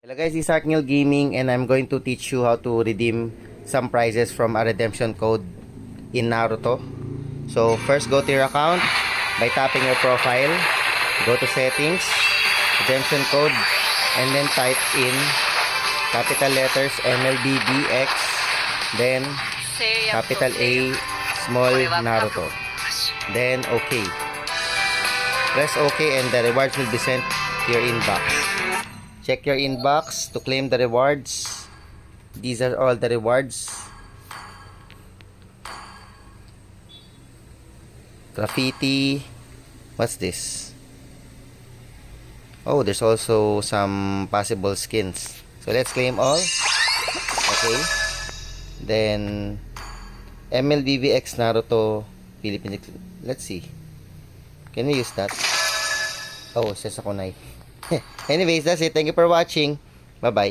Hello guys, this is Arkneil Gaming and I'm going to teach you how to redeem some prizes from a redemption code in Naruto. So first go to your account by tapping your profile, go to settings, redemption code, and then type in capital letters MLBBX, then capital A, small Naruto, then OK. Press OK and the rewards will be sent to your inbox. Check your inbox to claim the rewards. These are all the rewards. Graffiti. What's this? Oh, there's also some possible skins. So let's claim all. Okay. Then MLBVX Naruto Philippines. Let's see. Can we use that? Oh, it says Akunai. Anyways, that's it. Thank you for watching. Bye-bye.